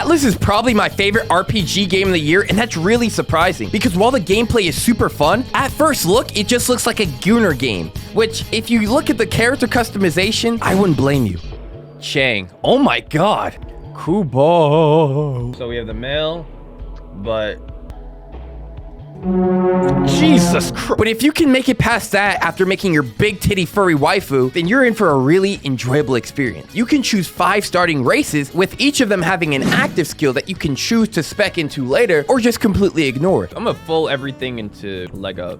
Atlyss is probably my favorite RPG game of the year, and that's really surprising because while the gameplay is super fun, at first look, it just looks like a Gooner game, which if you look at the character customization, I wouldn't blame you. Chang, oh my god. Kubo. So we have the male, but Jesus Christ. But if you can make it past that after making your big titty furry waifu, then you're in for a really enjoyable experience. You can choose 5 starting races, with each of them having an active skill that you can choose to spec into later or just completely ignore. I'm gonna full everything into Lego.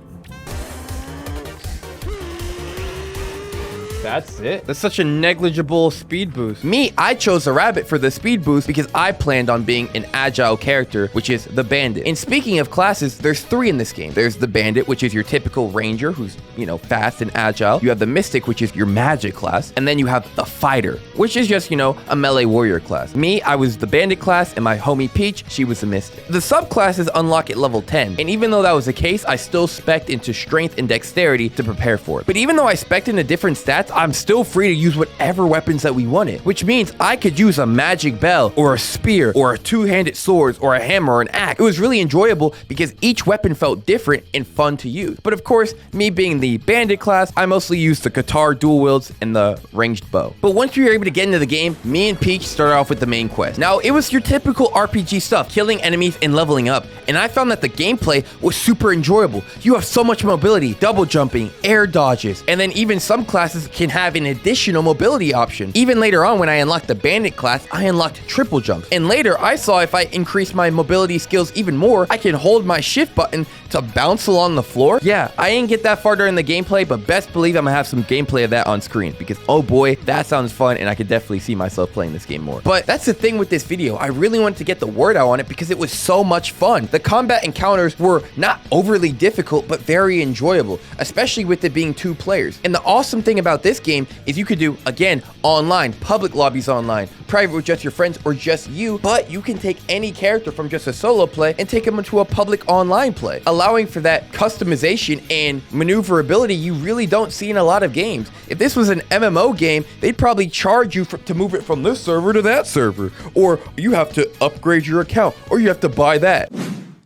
That's it. That's such a negligible speed boost. Me, I chose a rabbit for the speed boost because I planned on being an agile character, which is the bandit. And speaking of classes, there's 3 in this game. There's the bandit, which is your typical ranger who's, you know, fast and agile. You have the mystic, which is your magic class. And then you have the fighter, which is just, you know, a melee warrior class. Me, I was the bandit class, and my homie Peach, she was the mystic. The subclasses unlock at level 10. And even though that was the case, I still spec'd into strength and dexterity to prepare for it. But even though I spec'd into different stats, I'm still free to use whatever weapons that we wanted, which means I could use a magic bell or a spear or a 2-handed sword or a hammer or an axe. It was really enjoyable because each weapon felt different and fun to use. But of course, me being the bandit class, I mostly used the guitar dual wields and the ranged bow. But once we were able to get into the game, me and Peach started off with the main quest. Now, it was your typical RPG stuff, killing enemies and leveling up. And I found that the gameplay was super enjoyable. You have so much mobility, double jumping, air dodges, and then even some classes can have an additional mobility option. Even later on, when I unlocked the bandit class, I unlocked triple jumps. And later, I saw if I increase my mobility skills even more, I can hold my shift button to bounce along the floor. Yeah, I didn't get that far during the gameplay, but best believe I'm gonna have some gameplay of that on screen because, oh boy, that sounds fun, and I could definitely see myself playing this game more. But that's the thing with this video. I really wanted to get the word out on it because it was so much fun. The combat encounters were not overly difficult, but very enjoyable, especially with it being 2 players. And the awesome thing about this game is you could do, again, online, public lobbies online, private with just your friends or just you, but you can take any character from just a solo play and take them into a public online play, allowing for that customization and maneuverability you really don't see in a lot of games. If this was an MMO game, they'd probably charge you to move it from this server to that server, or you have to upgrade your account, or you have to buy that.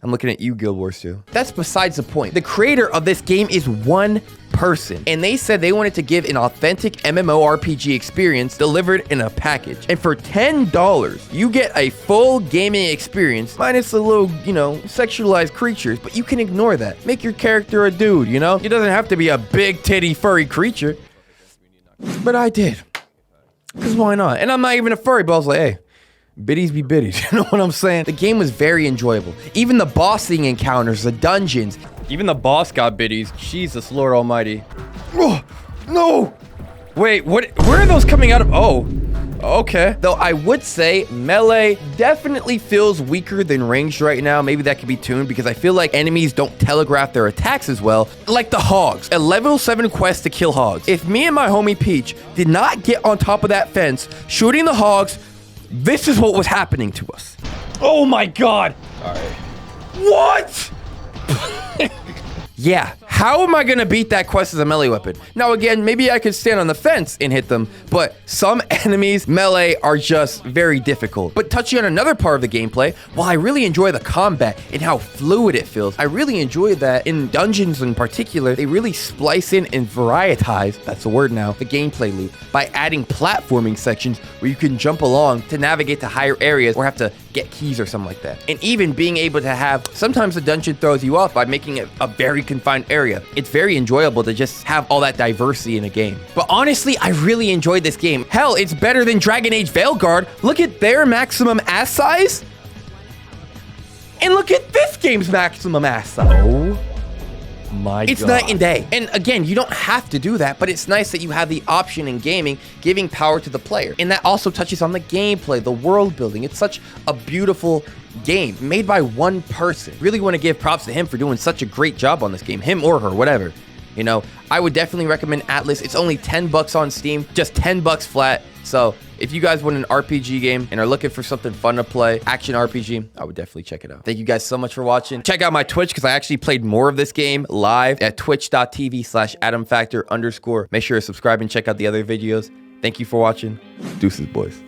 I'm looking at you, Guild Wars 2. That's besides the point. The creator of this game is one person, and they said they wanted to give an authentic MMORPG experience delivered in a package. And for $10, you get a full gaming experience, minus the little, you know, sexualized creatures, but you can ignore that. Make your character a dude, you know? It doesn't have to be a big titty furry creature. But I did. Because why not? And I'm not even a furry, but I was like, hey, biddies be biddies, you know what I'm saying? The game was very enjoyable. Even the bossing encounters, the dungeons. Even the boss got biddies. Jesus Lord Almighty. Oh, no! Wait, what? Where are those coming out of? Oh, okay. Though I would say melee definitely feels weaker than ranged right now. Maybe that could be tuned because I feel like enemies don't telegraph their attacks as well. Like the hogs. A level 7 quest to kill hogs. If me and my homie Peach did not get on top of that fence, shooting the hogs, this is what was happening to us. Oh my god. All right. What? Yeah, how am I gonna beat that quest as a melee weapon? Now again, maybe I could stand on the fence and hit them, but some enemies melee are just very difficult. But touching on another part of the gameplay, while I really enjoy the combat and how fluid it feels, I really enjoy that in dungeons in particular, they really splice in and varietize, that's the word now, the gameplay loop by adding platforming sections where you can jump along to navigate to higher areas or have to get keys or something like that. And even being able to have, sometimes the dungeon throws you off by making it a very confined area. It's very enjoyable to just have all that diversity in a game. But honestly, I really enjoyed this game. Hell, it's better than Dragon Age Veilguard. Look at their maximum ass size. And look at this game's maximum ass size. Oh my God. It's night and day. And again, you don't have to do that, but it's nice that you have the option in gaming, giving power to the player. And that also touches on the gameplay, the world building. It's such a beautiful game made by one person. Really want to give props to him for doing such a great job on this game, him or her, whatever. You know, I would definitely recommend Atlyss. It's only $10 on Steam, just $10 flat. So if you guys want an RPG game and are looking for something fun to play, action RPG, I would definitely check it out. Thank you guys so much for watching. Check out my Twitch because I actually played more of this game live at twitch.tv/Atomfactor_. Make sure to subscribe and check out the other videos. Thank you for watching. Deuces, boys.